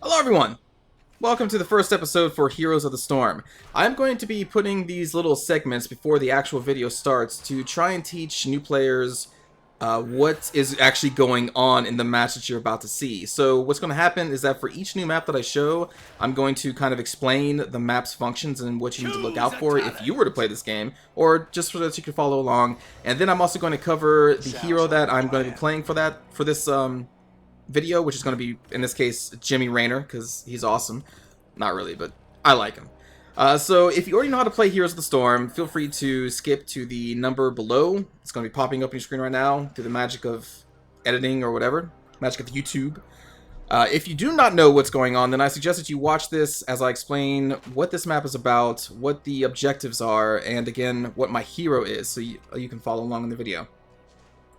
Hello everyone! Welcome to the first episode for Heroes of the Storm. I'm going to be putting these little segments before the actual video starts to try and teach new players what is actually going on in the match that you're about to see. So what's going to happen is that for each new map that I show, I'm going to kind of explain the map's functions and what you need to look out for if you were to play this game, or just so that you can follow along. And then I'm also going to cover the hero that I'm going to be playing for this video, which is going to be, in this case, Jimmy Raynor, because he's awesome. Not really, but I like him. So if you already know how to play Heroes of the Storm, feel free to skip to the number below. It's going to be popping up on your screen right now through the magic of editing or whatever, magic of YouTube. If you do not know what's going on, then I suggest that you watch this as I explain what this map is about, what the objectives are, and again, what my hero is, so you can follow along in the video.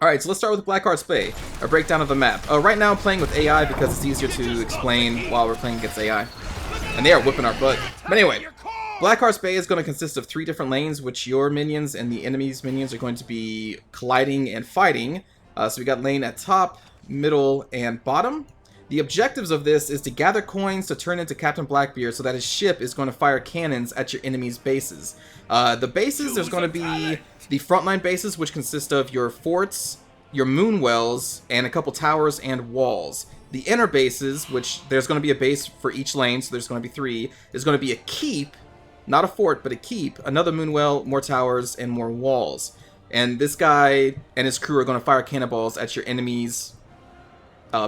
Alright, so let's start with Blackheart's Bay, a breakdown of the map. Right now I'm playing with AI because it's easier to explain while we're playing against AI. And they are whipping our butt. But anyway, Blackheart's Bay is going to consist of 3 different lanes, which your minions and the enemy's minions are going to be colliding and fighting. So we got lane at top, middle, and bottom. The objectives of this is to gather coins to turn into Captain Blackbeard so that his ship is going to fire cannons at your enemy's bases. The bases, there's going to be the frontline bases, which consist of your forts, your moon wells, and a couple towers and walls. The inner bases, which there's going to be a base for each lane, so there's going to be 3, there's going to be a keep, not a fort, but a keep, another moon well, more towers, and more walls. And this guy and his crew are going to fire cannonballs at your enemy's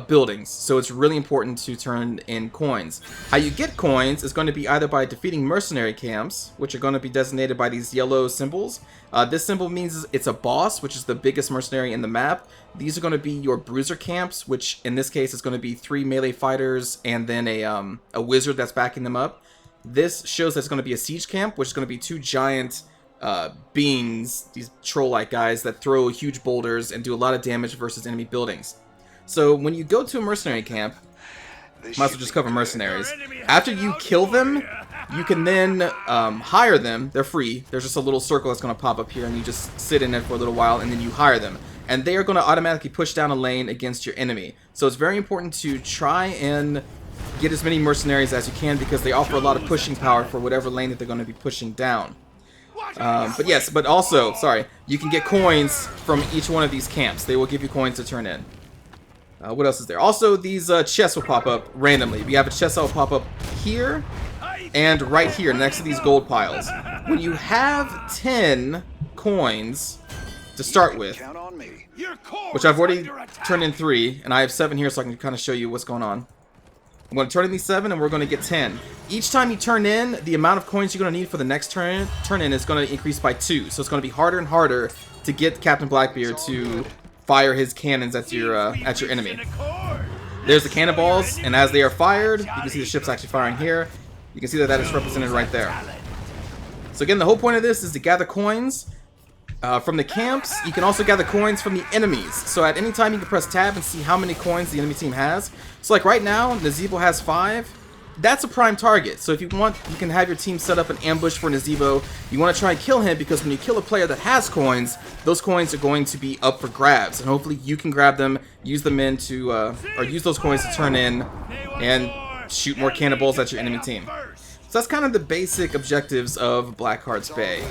buildings, so it's really important to turn in coins. How you get coins is going to be either by defeating mercenary camps, which are going to be designated by these yellow symbols. This symbol means it's a boss, which is the biggest mercenary in the map. These are going to be your bruiser camps, which in this case is going to be 3 melee fighters and then a wizard that's backing them up. This shows that it's going to be a siege camp, which is going to be 2 giant beings, these troll-like guys that throw huge boulders and do a lot of damage versus enemy buildings. So when you go to a mercenary camp, might as well just cover mercenaries. After you kill them, you can then hire them. They're free. There's just a little circle that's going to pop up here, and you just sit in it for a little while, and then you hire them. And they are going to automatically push down a lane against your enemy. So it's very important to try and get as many mercenaries as you can, because they offer a lot of pushing power for whatever lane that they're going to be pushing down. But also, sorry, you can get coins from each one of these camps. They will give you coins to turn in. What else is there? Also, these chests will pop up randomly. We have a chest that will pop up here and right here next to these gold piles. When you have 10 coins to start with, which I've already turned in 3, and I have 7 here so I can kind of show you what's going on. I'm going to turn in these 7 and we're going to get 10. Each time you turn in, the amount of coins you're going to need for the next turn in is going to increase by 2. So it's going to be harder and harder to get Captain Blackbeard to fire his cannons at your enemy. There's the cannonballs, and as they are fired, you can see the ship's actually firing here. You can see that is represented right there. So again, the whole point of this is to gather coins from the camps. You can also gather coins from the enemies. So at any time you can press tab and see how many coins the enemy team has. So like right now, Nazebo has 5. That's a prime target. So if you want, you can have your team set up an ambush for Nazebo. You want to try and kill him, because when you kill a player that has coins, those coins are going to be up for grabs, and hopefully you can grab them, use them into, or use those coins to turn in and shoot more cannonballs at your enemy team. So that's kind of the basic objectives of Blackheart's Bay.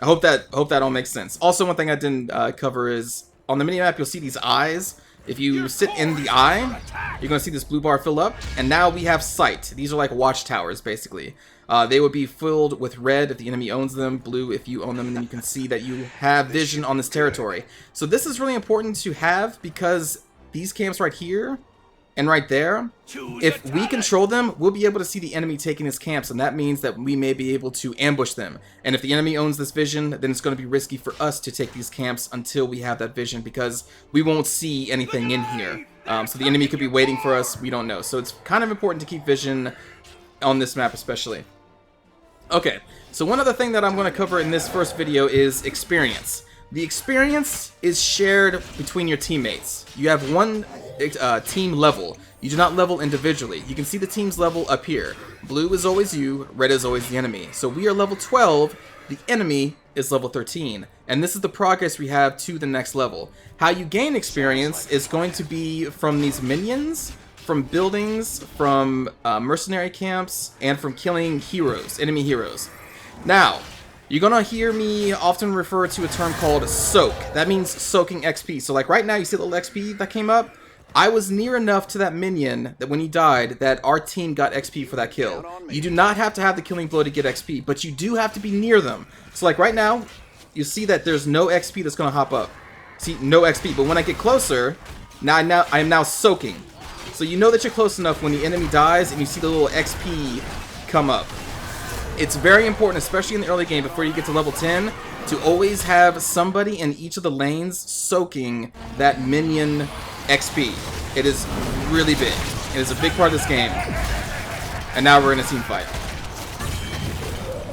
I hope that all makes sense. Also, one thing I didn't cover is on the minimap you'll see these eyes. If you sit in the eye, you're going to see this blue bar fill up, and now we have sight. These are like watchtowers, basically. They would be filled with red if the enemy owns them, blue if you own them, and then you can see that you have vision on this territory. So this is really important to have, because these camps right here and right there, if we control them, we'll be able to see the enemy taking his camps, and that means that we may be able to ambush them. And if the enemy owns this vision, then it's going to be risky for us to take these camps until we have that vision, because we won't see anything in here. So the enemy could be waiting for us, we don't know. So it's kind of important to keep vision on this map especially. Okay, so one other thing that I'm going to cover in this first video is experience. The experience is shared between your teammates. You have one team level. You do not level individually. You can see the team's level up here. Blue is always you, red is always the enemy. So we are level 12, the enemy is level 13. And this is the progress we have to the next level. How you gain experience is going to be from these minions from buildings, from mercenary camps, and from killing heroes, enemy heroes. Now, you're gonna hear me often refer to a term called soak. That means soaking XP. So like right now, you see the little XP that came up? I was near enough to that minion that when he died, that our team got XP for that kill. You do not have to have the killing blow to get XP, but you do have to be near them. So like right now, you see that there's no XP that's gonna hop up. See, no XP, but when I get closer, I am now soaking. So you know that you're close enough when the enemy dies and you see the little XP come up. It's very important, especially in the early game before you get to level 10, to always have somebody in each of the lanes soaking that minion XP. It is really big. It is a big part of this game. And now we're in a team fight.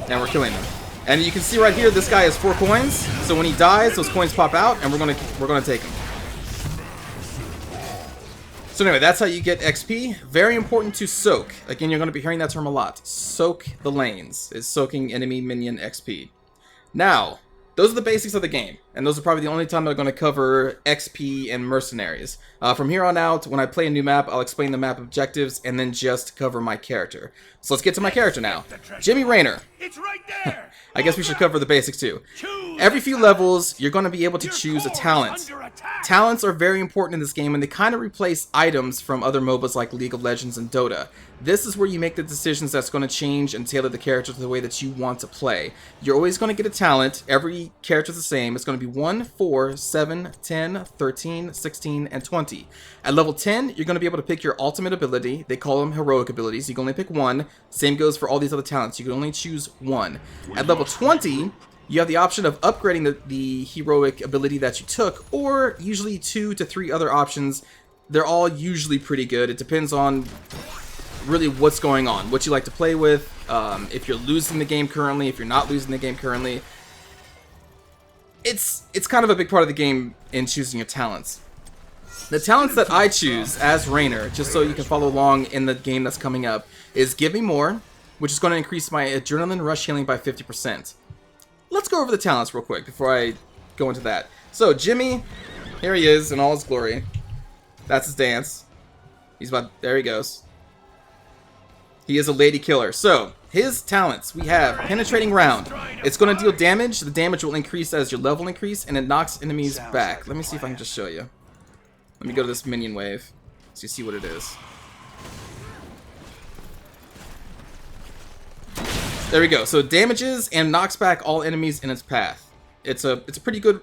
And we're killing them. And you can see right here, this guy has 4 coins. So when he dies, those coins pop out, and we're gonna take him. So anyway, that's how you get XP. Very important to soak. Again, you're going to be hearing that term a lot. Soak the lanes is soaking enemy minion XP. Now, those are the basics of the game, and those are probably the only time I'm going to cover XP and mercenaries. From here on out, when I play a new map, I'll explain the map objectives and then just cover my character. So let's get to my character now. Jimmy Raynor. It's right there. I guess we should cover the basics too. Every few levels, you're going to be able to choose a talent. Talents are very important in this game, and they kind of replace items from other MOBAs like League of Legends and Dota. This is where you make the decisions that's going to change and tailor the character to the way that you want to play. You're always going to get a talent. Every character's the same. It's going to be 1, 4, 7, 10, 13, 16, and 20. At level 10, you're going to be able to pick your ultimate ability. They call them heroic abilities. You can only pick one. Same goes for all these other talents. You can only choose one. At level 20, you have the option of upgrading the heroic ability that you took, or usually 2 to 3 other options. They're all usually pretty good. It depends on really what's going on, what you like to play with, if you're losing the game currently, if you're not losing the game currently. It's kind of a big part of the game in choosing your talents. The talents that I choose as Raynor, just so you can follow along in the game that's coming up, is Give Me More, which is going to increase my adrenaline rush healing by 50%. Let's go over the talents real quick before I go into that. So Jimmy, here he is in all his glory. That's his dance. There he goes. He is a lady killer. So his talents, we have Penetrating Round. It's going to deal damage. The damage will increase as your level increase, and it knocks enemies back. Let me see if I can just show you. Let me go to this minion wave so you see what it is. There we go. So it damages and knocks back all enemies in its path. It's a pretty good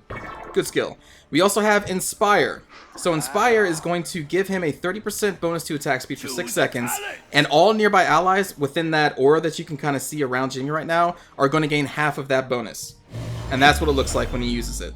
skill. We also have Inspire. So Inspire is going to give him a 30% bonus to attack speed for 6 seconds, and all nearby allies within that aura that you can kind of see around Jimmy right now are going to gain half of that bonus. And that's what it looks like when he uses it.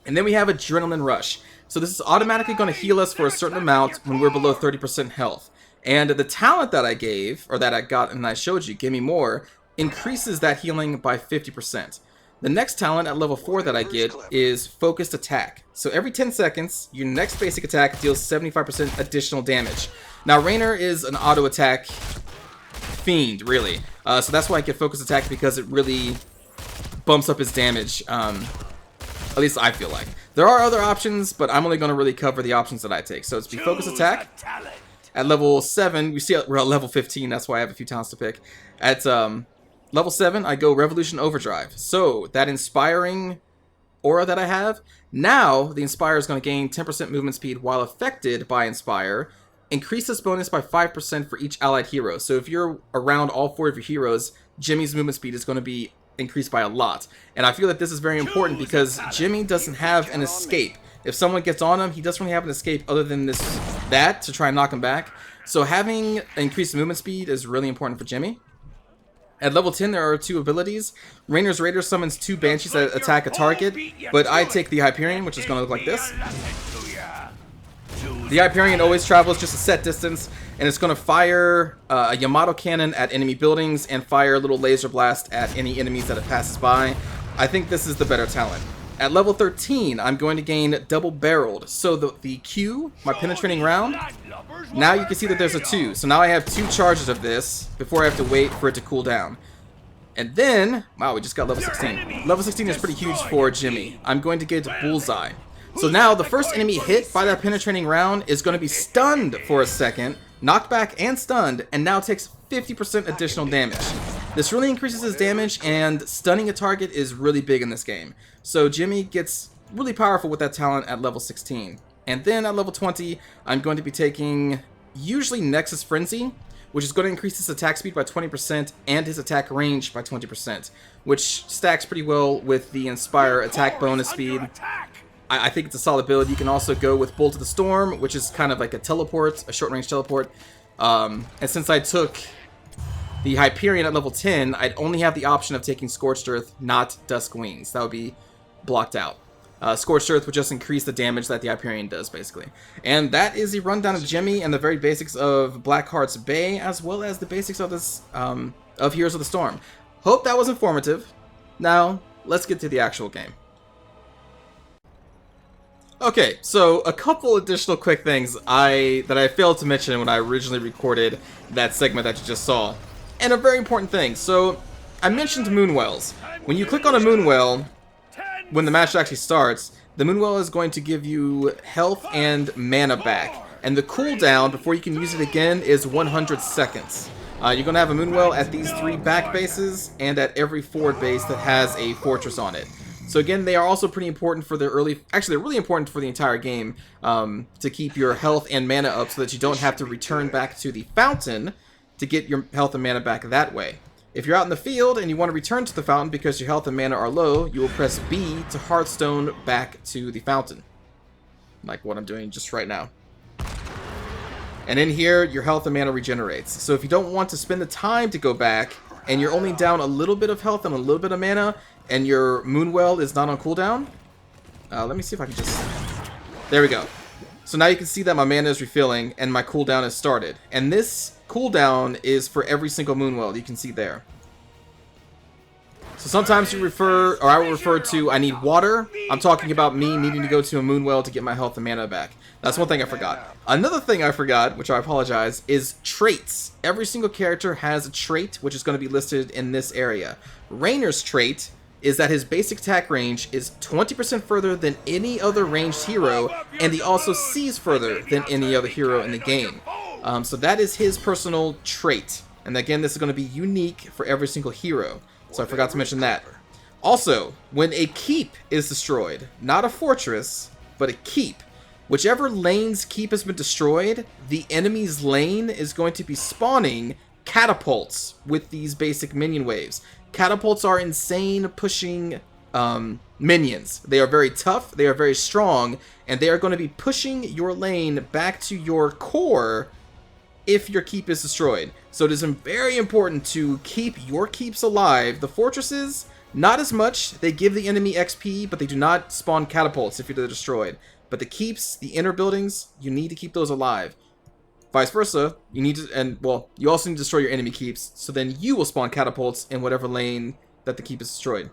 And then we have Adrenaline Rush. So this is automatically going to heal us for a certain amount when we're below 30% health. And the talent that I gave, or that I got and I showed you, Give Me More, increases that healing by 50%. The next talent at level 4 that I get is Focused Attack. So every 10 seconds, your next basic attack deals 75% additional damage. Now Raynor is an auto attack fiend, really. So that's why I get Focused Attack, because it really bumps up his damage. At least I feel like. There are other options, but I'm only going to really cover the options that I take. So it's be Focused Attack. At level 7, we see we're at level 15, that's why I have a few talents to pick. At level 7, I go Revolution Overdrive. So that inspiring aura that I have, now the Inspire is going to gain 10% movement speed while affected by Inspire. Increase this bonus by 5% for each allied hero. So if you're around all 4 of your heroes, Jimmy's movement speed is going to be increased by a lot. And I feel that this is very important because Jimmy doesn't have an escape. If someone gets on him, he doesn't really have an escape other than that to try and knock him back. So having increased movement speed is really important for Jimmy. At level 10, there are 2 abilities. Raynor's Raider summons 2 Banshees that attack a target, but I take the Hyperion, which is going to look like this. The Hyperion always travels just a set distance, and it's going to fire a Yamato cannon at enemy buildings and fire a little laser blast at any enemies that it passes by. I think this is the better talent. At level 13, I'm going to gain Double Barreled. So the Q, my Penetrating Round, now you can see that there's a 2. So now I have 2 charges of this before I have to wait for it to cool down. And then, wow, we just got level 16. Level 16 is pretty huge for Jimmy. I'm going to get Bullseye. So now the first enemy hit by that penetrating round is going to be stunned for a second, knocked back and stunned, and now takes 50% additional damage. This really increases his damage, and stunning a target is really big in this game. So Jimmy gets really powerful with that talent at level 16. And then at level 20, I'm going to be taking usually Nexus Frenzy, which is going to increase his attack speed by 20% and his attack range by 20%, which stacks pretty well with the Inspire attack bonus speed. I think it's a solid build. You can also go with Bolt of the Storm, which is kind of like a teleport, a short-range teleport. And since I took the Hyperion at level 10, I'd only have the option of taking Scorched Earth, not Dusk Wings. That would be blocked out. Scorched Earth would just increase the damage that the Hyperion does, basically. And that is the rundown of Jimmy and the very basics of Blackheart's Bay, as well as the basics of this of Heroes of the Storm. Hope that was informative. Now, let's get to the actual game. Okay, so a couple additional quick things that I failed to mention when I originally recorded that segment that you just saw. And a very important thing. So, I mentioned Moonwells. When you click on a Moonwell, when the match actually starts, the Moonwell is going to give you health and mana back. And the cooldown before you can use it again is 100 seconds. You're going to have a Moonwell at these 3 back bases and at every forward base that has a fortress on it. So again, they are also pretty important for the early... Actually, they're really important for the entire game to keep your health and mana up so that you don't have to return back to the fountain to get your health and mana back that way. If you're out in the field and you want to return to the fountain because your health and mana are low, you will press B to Hearthstone back to the fountain. Like what I'm doing just right now. And in here, your health and mana regenerates. So if you don't want to spend the time to go back, and you're only down a little bit of health and a little bit of mana, and your Moonwell is not on cooldown, let me see if I can just... There we go. So now you can see that my mana is refilling, and my cooldown has started. And this cooldown is for every single Moonwell, you can see there. So sometimes you refer, or I will refer to, I need water. I'm talking about me needing to go to a Moonwell to get my health and mana back. That's one thing I forgot. Another thing I forgot, which I apologize, is traits. Every single character has a trait, which is going to be listed in this area. Rainer's trait is that his basic attack range is 20% further than any other ranged hero, and he also sees further than any other hero in the game. So that is his personal trait. And again, this is going to be unique for every single hero. So I forgot to mention that. Also, when a keep is destroyed, not a fortress, but a keep, whichever lane's keep has been destroyed, the enemy's lane is going to be spawning catapults with these basic minion waves. Catapults are insane pushing minions. They are very tough, they are very strong, and they are going to be pushing your lane back to your core if your keep is destroyed. So it is very important to keep your keeps alive. The fortresses, not as much. They give the enemy XP, but they do not spawn catapults if they're destroyed. But the keeps, the inner buildings, you need to keep those alive. Vice versa, you need to, and well, you also need to destroy your enemy keeps, so then you will spawn catapults in whatever lane that the keep is destroyed.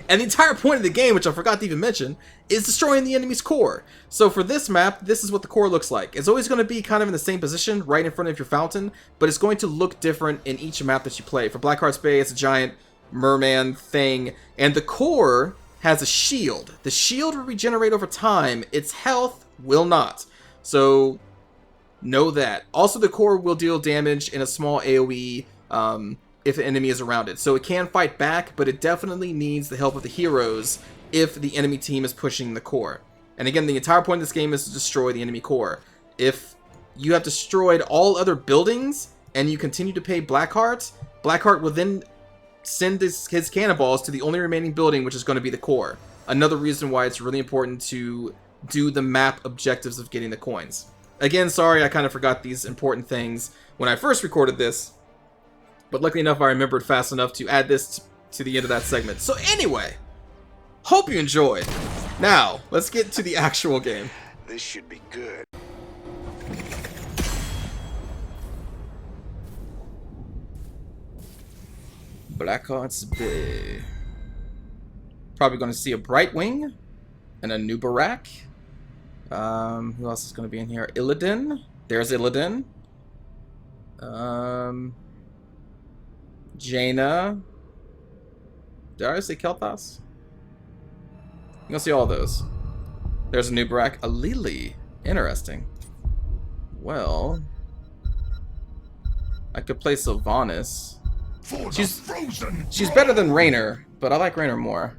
And the entire point of the game, which I forgot to even mention, is destroying the enemy's core. So for this map, this is what the core looks like. It's always going to be kind of in the same position, right in front of your fountain, but it's going to look different in each map that you play. For Blackheart's Bay, it's a giant merman thing, and the core has a shield. The shield will regenerate over time. Its health will not. So know that. Also, the core will deal damage in a small AoE if the enemy is around it. So it can fight back, but it definitely needs the help of the heroes if the enemy team is pushing the core. And again, the entire point of this game is to destroy the enemy core. If you have destroyed all other buildings and you continue to pay Blackheart, Blackheart will then send his cannonballs to the only remaining building, which is going to be the core. Another reason why it's really important to do the map objectives of getting the coins. Again, sorry, I kind of forgot these important things when I first recorded this, but luckily enough, I remembered fast enough to add this to the end of that segment. So anyway, hope you enjoyed. Now, let's get to the actual game. This should be good. Blackheart's Bay. Probably going to see a Brightwing and a new Barak. Who else is going to be in here? Illidan. There's Illidan. Jaina. Did I say Kel'Thas? You're going to see all those. There's a new Brack, a Lily. Interesting. Well, I could play Sylvanas. She's better than Raynor, but I like Raynor more.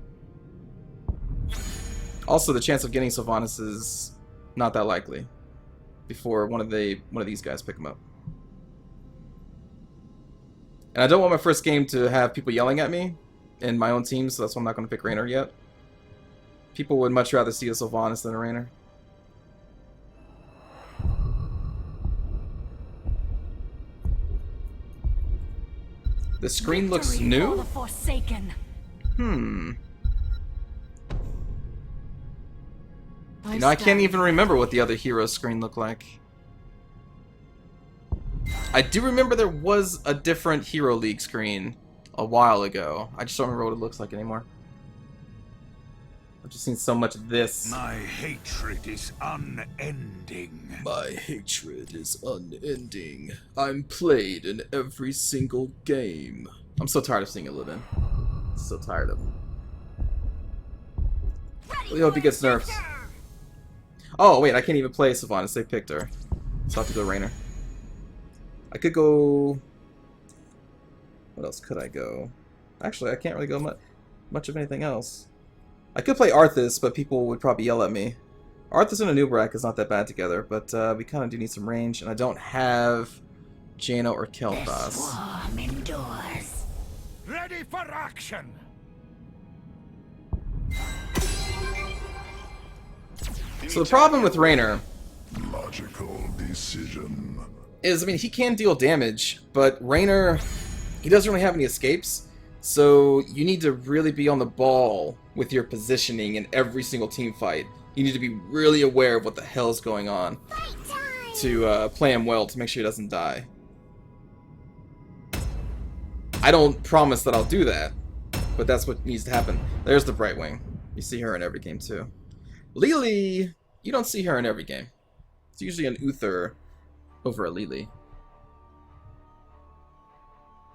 Also, the chance of getting Sylvanas is not that likely before one of these guys pick him up. And I don't want my first game to have people yelling at me in my own team, so that's why I'm not going to pick Raynor yet. People would much rather see a Sylvanas than a Raynor. The screen looks new? Hmm. You know, I can't even remember what the other hero screen looked like. I do remember there was a different Hero League screen a while ago. I just don't remember what it looks like anymore. I've just seen so much of this. My hatred is unending. My hatred is unending. I'm played in every single game. I'm so tired of seeing Illidan. So tired of him. We hope he gets nerfed. Oh, wait, I can't even play Sylvanas. They picked her. So I have to go Raynor. I could go... What else could I go? Actually, I can't really go much of anything else. I could play Arthas, but people would probably yell at me. Arthas and Anub'arak is not that bad together, but we kind of do need some range, and I don't have Jaina or Kel'Thas. Swarm endures. Ready for action! So the problem with Raynor Logical decision. is, I mean, he can deal damage, but Raynor, he doesn't really have any escapes, so you need to really be on the ball with your positioning in every single team fight. You need to be really aware of what the hell's going on to play him well, to make sure he doesn't die. I don't promise that I'll do that, but that's what needs to happen. There's the Brightwing. You see her in every game too. Lily, you don't see her in every game. It's usually an Uther over a Lily.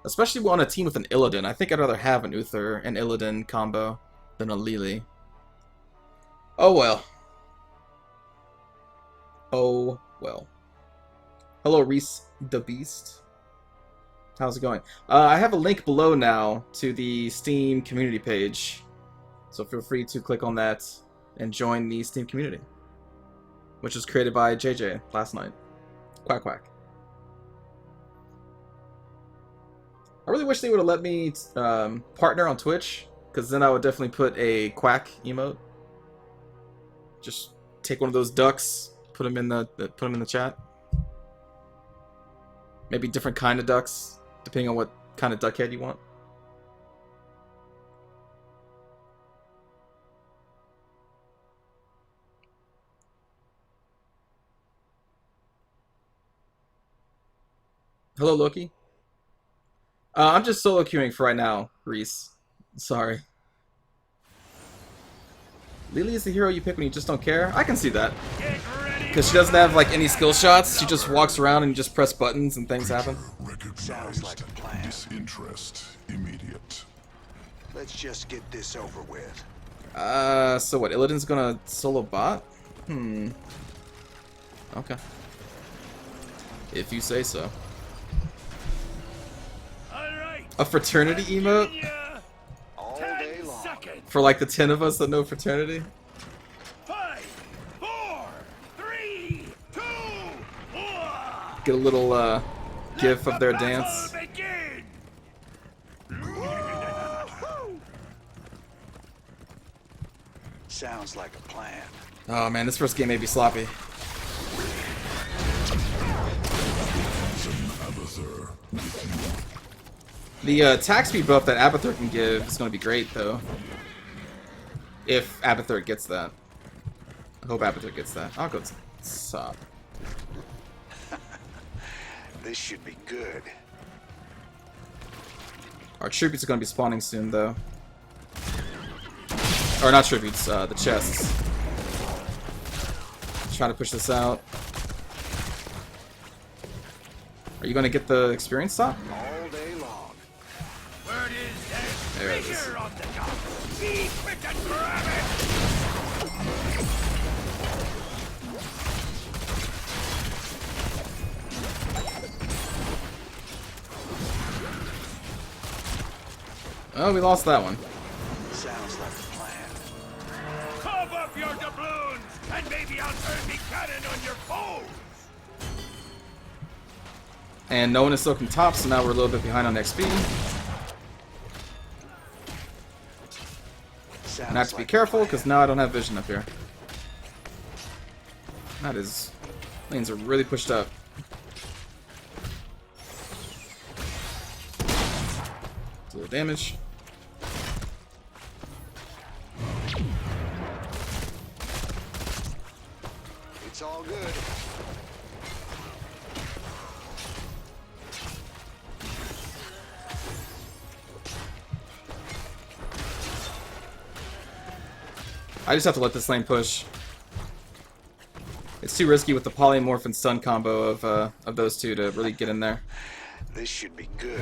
Especially on a team with an Illidan. I think I'd rather have an Uther and Illidan combo than a Lily. Oh well. Oh well. Hello, Reese the Beast. How's it going? I have a link below now to the Steam community page. So feel free to click on that and join the Steam community, which was created by JJ last night. Quack quack. I really wish they would have let me partner on Twitch, because then I would definitely put a quack emote. Just take one of those ducks, put them in the chat. Maybe different kind of ducks, depending on what kind of duck head you want. Hello, Loki. I'm just solo queuing for right now, Reese. Sorry. Lily is the hero you pick when you just don't care? I can see that. Because she doesn't have like any skill shots, she just walks around and you just press buttons and things happen. Sounds like a plan. Disinterest immediate. Let's just get this over with. So what, Illidan's gonna solo bot? Okay. If you say so. A fraternity emote? All day long. For like the 10 of us that know fraternity? 5, 4, 3, 2, 1. Get a little gif of their dance. Sounds like a plan. Oh man, this first game may be sloppy. The attack speed buff that Abathur can give is going to be great, though. If Abathur gets that. I hope Abathur gets that. I'll go Sop. This should be good. Our tributes are going to be spawning soon, though. Or not tributes, the chests. Trying to push this out. Are you going to get the experience stop? All day long. There it is. Oh, we lost that one. Sounds like a plan. Cough up your doubloons, and maybe I'll turn me cannon on your foes! And no one is soaking top, so now we're a little bit behind on XP. And I have to be careful, because now I don't have vision up here. That is... Lanes are really pushed up. A little damage. It's all good. I just have to let this lane push. It's too risky with the polymorph and stun combo of those two to really get in there. This should be good.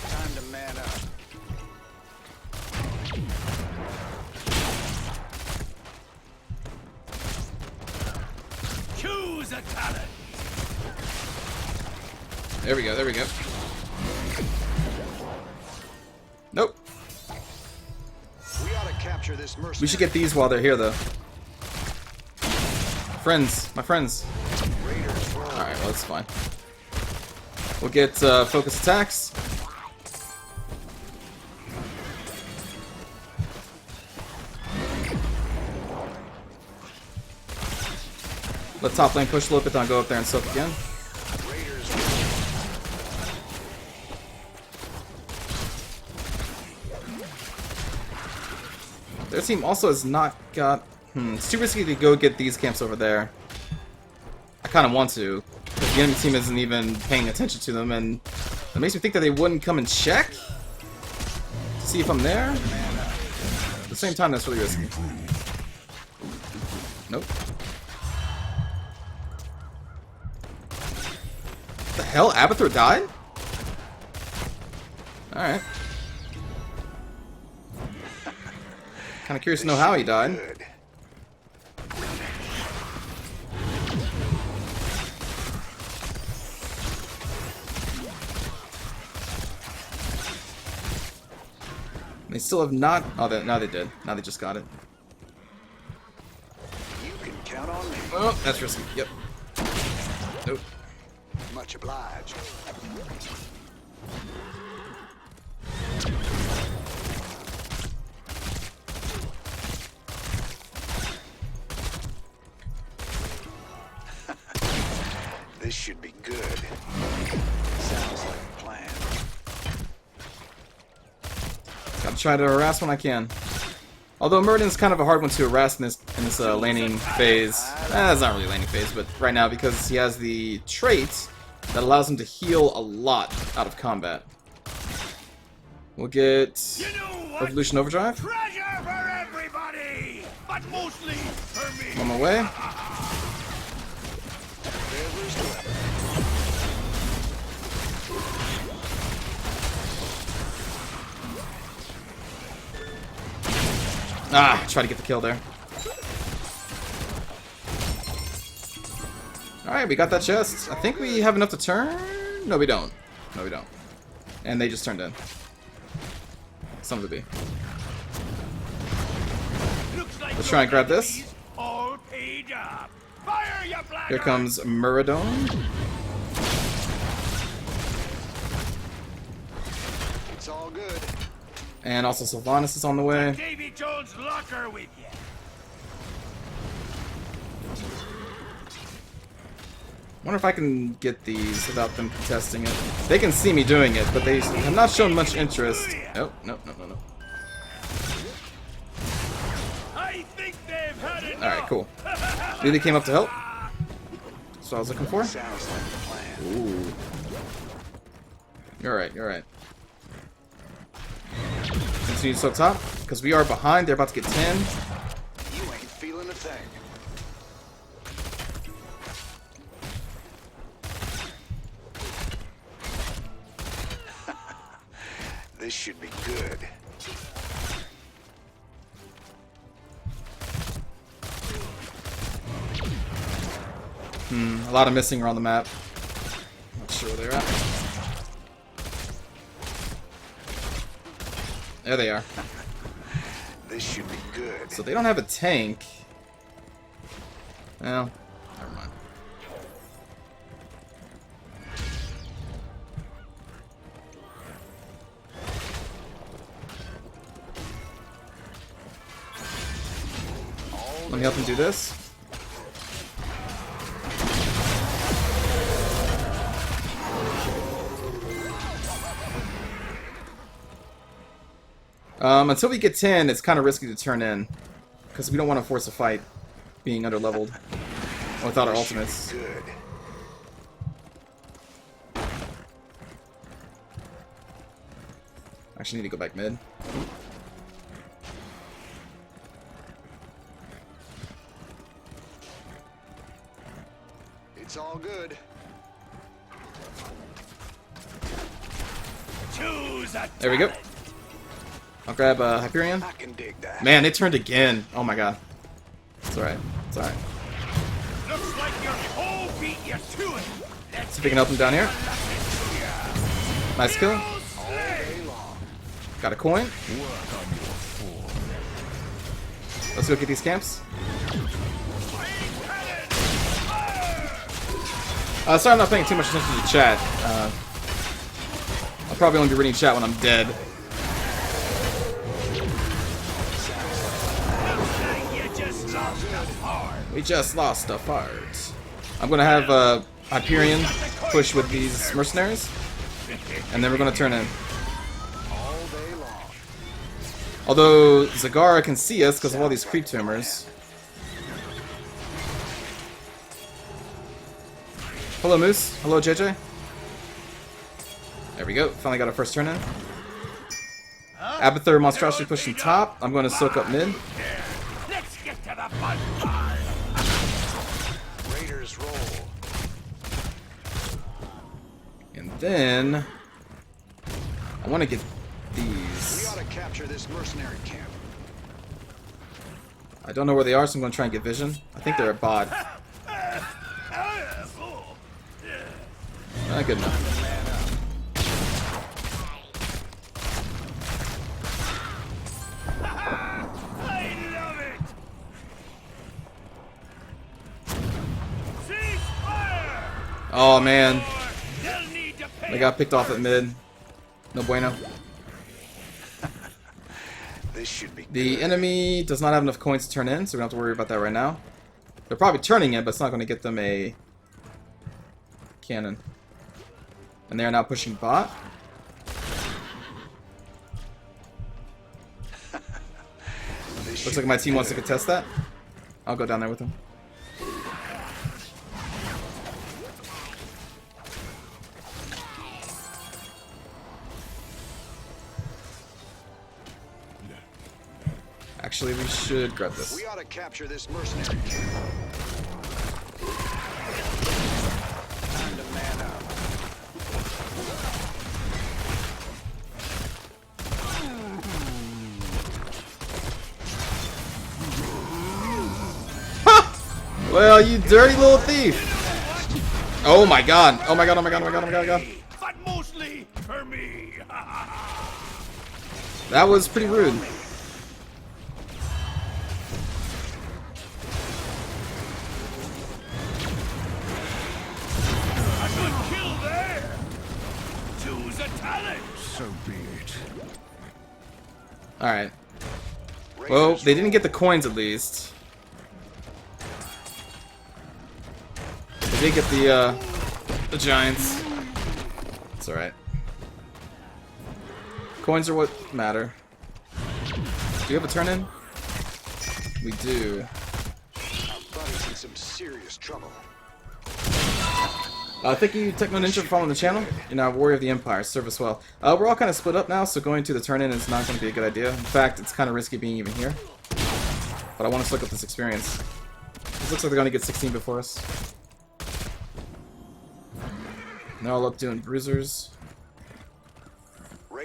Time to man up. Choose a talent! There we go, there we go. Nope. We ought to capture this mercenary. We should get these while they're here, though. Friends, my friends. Raiders roll. Alright, well, that's fine. We'll get focus attacks. Let top lane push a little bit, then I'll go up there and soak again. Raiders Their team also has not got... it's too risky to go get these camps over there. I kind of want to, because the enemy team isn't even paying attention to them, and it makes me think that they wouldn't come and check to see if I'm there. At the same time, that's really risky. Nope. The hell? Abathur died? Alright. Kinda curious to know how he died. good. They still have not... Oh, now they did. Now they just got it. You can count on me. Oh, that's risky. Yep. Nope. Much obliged. This should be good. Sounds like a plan. Gotta try to harass when I can. Although Murden's kind of a hard one to harass in this laning phase. It's not really laning phase, but right now because he has the trait that allows him to heal a lot out of combat. We'll get You know what? Revolution Overdrive. Treasure for everybody! But mostly for me! On my way. Riddler's clever. Ah, try to get the kill there. Alright, we got that chest. I think we have enough to turn. No, we don't. No, we don't. And they just turned in. Some of the B. Looks like Let's try and grab this. enemies all paid up. Fire, you blackguard! Here comes Muradone. It's all good. And also Sylvanas is on the way. Davy Jones' locker with you. Wonder if I can get these without them contesting it. They can see me doing it, but they have not shown much interest. Nope, nope, nope, nope, nope. I think they've had enough. Alright, cool. Really came up to help. That's what I was looking for. Sounds like a plan. Ooh. You're right, you're right. Continue to soak top, because we are behind. They're about to get 10. You ain't feeling a thing. This should be good. A lot of missing around the map. Not sure where they're at. There they are. This should be good. So they don't have a tank. Well, never mind. Let me help him do this. Until we get 10, it's kind of risky to turn in. Because we don't want to force a fight being under-leveled without our ultimates. Good. Actually need to go back mid. It's all good. Choose a There we go. I'll grab Hyperion. I can dig that. Man, it turned again. Oh my god. It's alright. It's alright. Looks like your whole beat you to it. Let's See if we can help him down here. Nice kill. All day long. Got a coin. Let's go get these camps. Sorry I'm not paying too much attention to chat. I'll probably only be reading chat when I'm dead. We just lost a part. I'm gonna have Hyperion push with these mercenaries, and then we're gonna turn in. All day long. Although Zagara can see us because of all these creep tumors. Hello Moose. Hello JJ. There we go. Finally got our first turn in. Abathur monstrosity pushing top. I'm going to soak up mid. Let's get to the fun part. Raiders roll. And then I want to get We these. ought to capture this mercenary camp. I don't know where they are, so I'm going to try and get vision. I think they're a bot. Not good enough. I love it. Cease fire. Oh man, They'll need to pay. they got picked off at mid. No bueno. This should be The good. enemy does not have enough coins to turn in, so we don't have to worry about that right now. They're probably turning in, but it's not going to get them a cannon. And they are now pushing bot. This Looks should like my be team wants to good. contest that. I'll go down there with them. Actually, we should grab this. We ought to capture this mercenary camp. Time to man up. Well, you dirty little thief! Oh my god! Oh my god! Oh my god! Oh my god! Oh my god! Oh my god! But mostly for me. That was pretty rude. A good kill there. Choose a talent. So be it. Alright. Well, they didn't get the coins at least. They did get the giants. It's alright. Coins are what matter. Do you have a turn in? We do. Our buddy's in some serious trouble. Thank you, Techno Ninja, for following the channel. You're now a warrior of the Empire. Serve us well. We're all kind of split up now, so going to the turn-in is not going to be a good idea. In fact, it's kind of risky being even here. But I want to soak up this experience. This looks like they're going to get 16 before us. They're all up doing bruisers.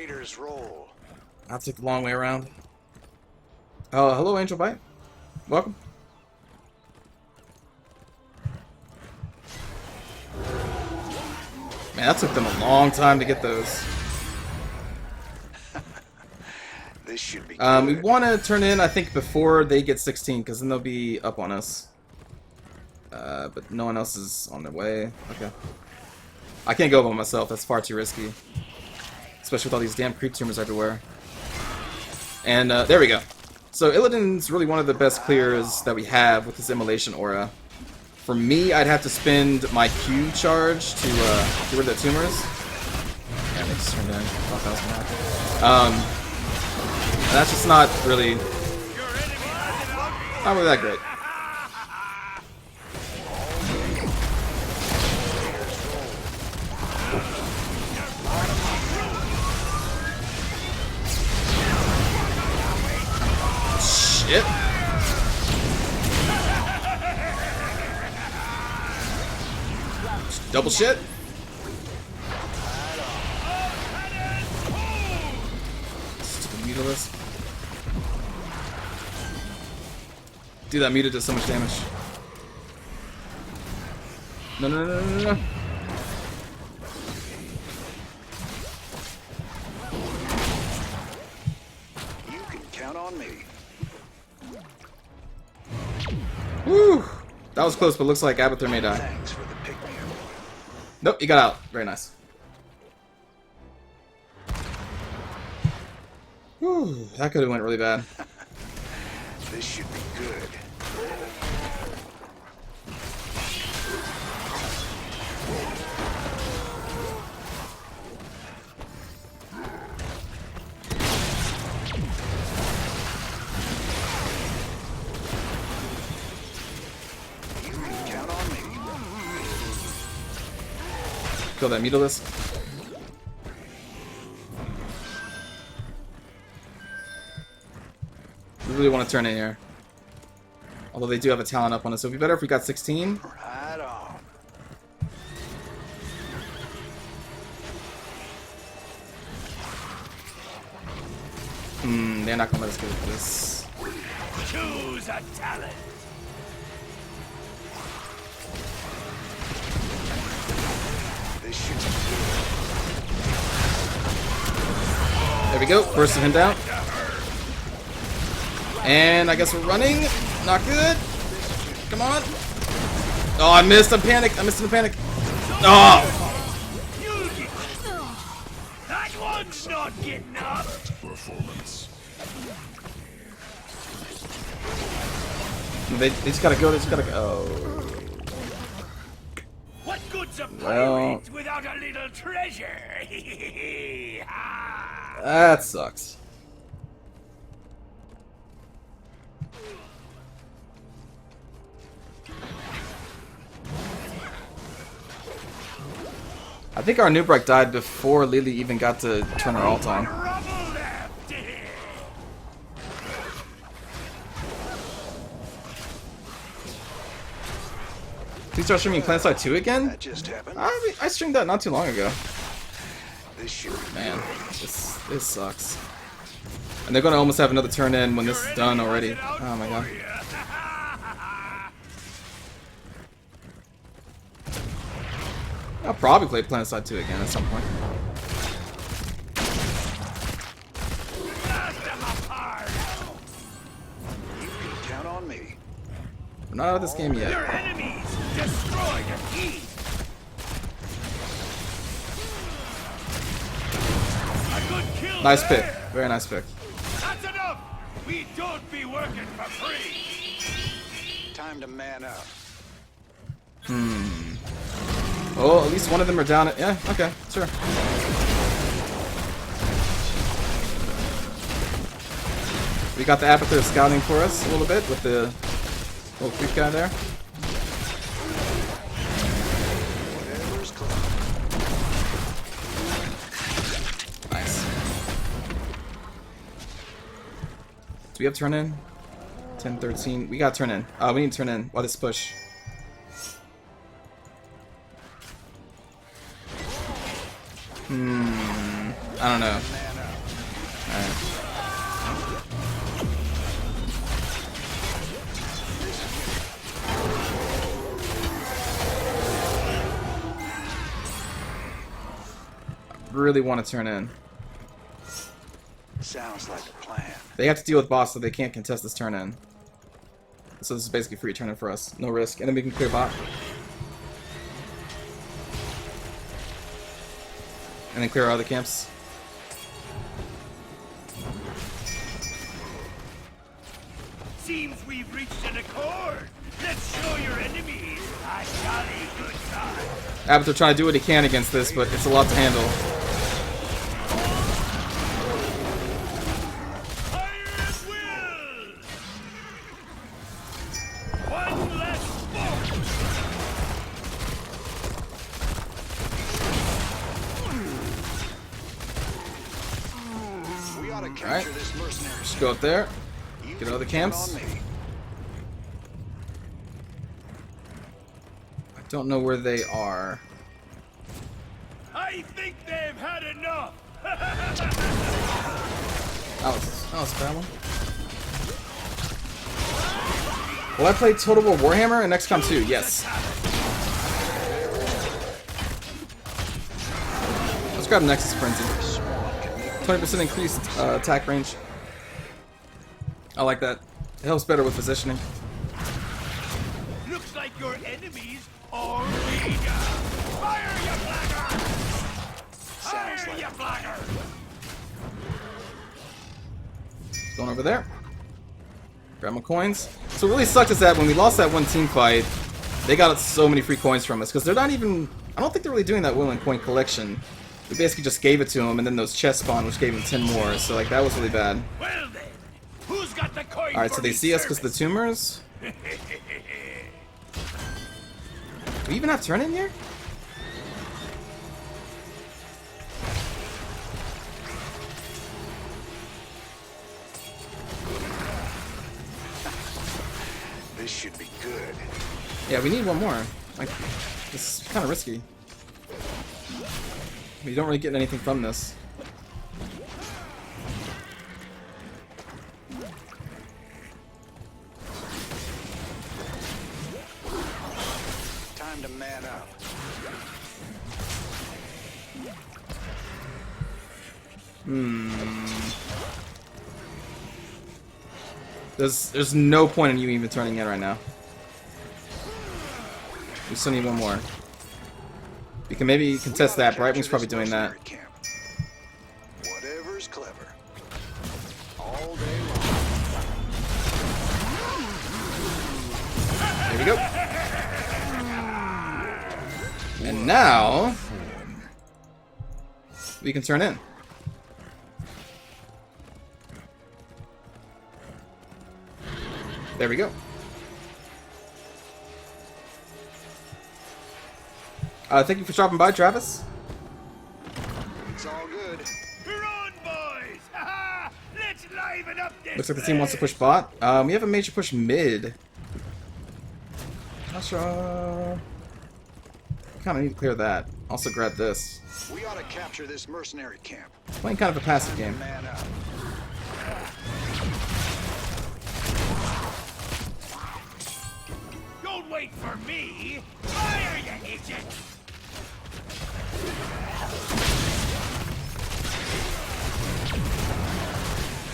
Raiders roll. I'll take the long way around. Oh, hello, Angel Bite. Welcome. Man, that took them a long time to get those. This should be We good. want to turn in, I think, before they get 16, because then they'll be up on us. But no one else is on their way. Okay. I can't go by myself. That's far too risky. Especially with all these damn creep tumors everywhere. And there we go. So Illidan's really one of the best clears that we have with his immolation aura. For me, I'd have to spend my Q charge to get rid of the tumors. Yeah, they just turned in. I thought that was gonna happen. And that's just not really that great. Shit. Double shit. Stupid mutilus. Dude, that muta does so much damage. No, no, no, no, no, no. You can count on me. Woo! That was close, but looks like Abathur may die. Thanks for the pick-me-up. Nope, he got out. Very nice. Whew, that could have went really bad. This should be good. You can count on me. Kill that mutilus. We really want to turn in here. Although they do have a talent up on us, so it'd be better if we got 16. Right on. They're not gonna let us get this. Choose a talent. This should be good. There we go. Burst him down. And I guess we're running. Not good. Come on. Oh, I missed. I'm panicked. I missed in the panic. Oh! You'll get that one's not getting up. Performance. They just gotta go. They just gotta go. What good's a Well- pirate without a little treasure? That sucks. I think our Newbrick died before Lily even got to turn her ult on. Rubble left. Please start streaming PlanetSide 2 again? That just happened. I streamed that not too long ago. This should be Man, this sucks. And they're gonna almost have another turn in when this is done already. Oh my god. I'll probably play PlanetSide 2 again at some point. Blast them apart. You can count on me. We're not out of this game Your yet. enemies destroy the key. A good kill. Nice there. pick. Very nice pick. That's enough. We don't be working for free. Time to man up. Oh, at least one of them are down. Yeah, okay, sure. We got the Abathur scouting for us a little bit with the little creep guy there. Whatever's close. Nice. Do we have turn in? 10, 13. We got turn in. We need to turn in while this push. I don't know. Man really want to turn in. Sounds like a plan. They have to deal with boss, so they can't contest this turn in. So this is basically free turn in for us. No risk. And then we can clear bot. And then clear our other camps. Seems we've reached an accord. Let's show your enemies a jolly good time. Avatar trying to do what he can against this, but it's a lot to handle. Fire at will! One less smoke! We ought to capture Alright. this mercenary. Just go up there. You Get other can camps. count on me. I don't know where they are. I think they've had enough! That was a bad one. Will I play Total War Warhammer and XCOM 2? Yes. Let's grab Nexus Frenzy. 20% increased attack range. I like that. It helps better with positioning. Looks like your enemies are eager! Fire, you blackguard! Fire, Sounds like you blackguard! Going over there. Grab my coins. So what really sucked is that when we lost that one team fight, they got so many free coins from us. Because they're not even... I don't think they're really doing that will and coin collection. We basically just gave it to them, and then those chests spawned, which gave them 10 more. So like that was really bad. Well then, who's got the coin? Alright, so for they me see us because of the service? tumors. Do we even have turn in here? This should be good. Yeah, we need one more. Like, this is kind of risky. We don't really get anything from this. Time to man up. There's no point in you even turning in right now. We still need one more. We can maybe contest that. Brightwing's probably doing that. Whatever's clever. All day long. There we go. And now we can turn in. There we go. Thank you for dropping by, Travis. It's all good. We're on, boys! Let's liven up this Looks like the team wants to push bot. We have a major push mid. Not sure. Kind of need to clear that. Also grab this. We ought to capture this mercenary camp. Playing kind of a passive game. Man up. Don't wait for me! Fire, you idiot!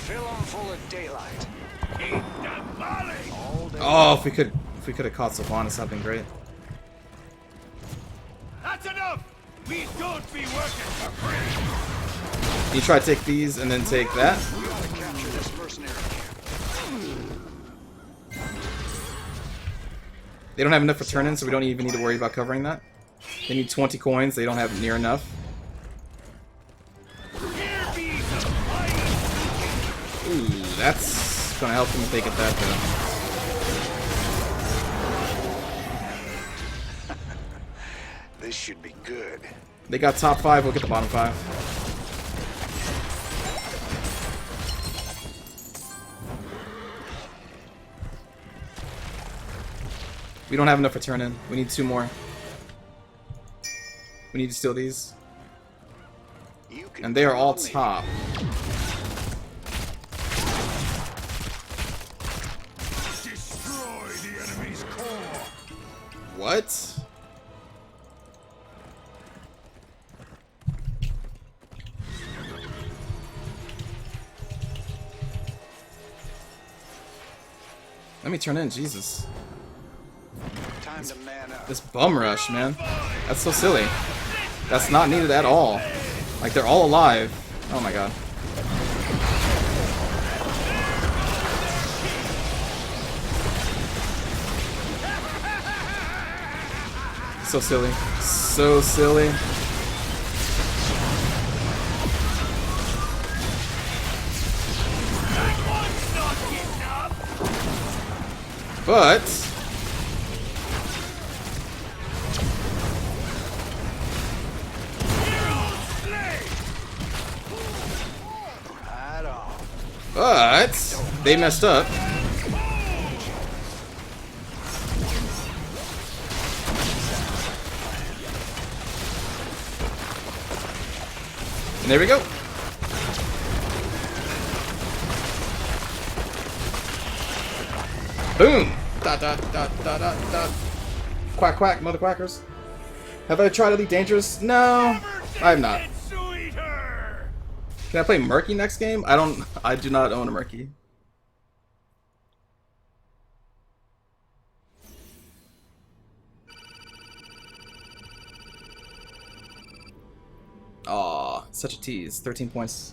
Fill 'em full of daylight. Keep demolished! All day. Oh, if we could have caught Sylvanas, that'd been great. That's enough! We don't be working for free! You try to take these and then take that. We ought to capture this mercenary camp. They don't have enough for turn-in, so we don't even need to worry about covering that. They need 20 coins. They don't have near enough. Here be some fire! Ooh, that's gonna help them if they get that, though. This should be good. They got top 5, we'll get the bottom 5. We don't have enough for turn in. We need 2 more. We need to steal these. You can And they are all count on me. top. Destroy the enemy's core! What? Let me turn in, Jesus. Time to man up. This bum rush, man. That's so silly. That's not needed at all. Like, they're all alive. Oh my god. So silly. So silly. But Right on. they messed up. And there we go. Boom! Dot dot dot dot dot dot. Quack quack, mother quackers. Have I tried Elite Dangerous? No, I have not. Can I play Murky next game? I do not own a Murky. Aw, such a tease. 13 points.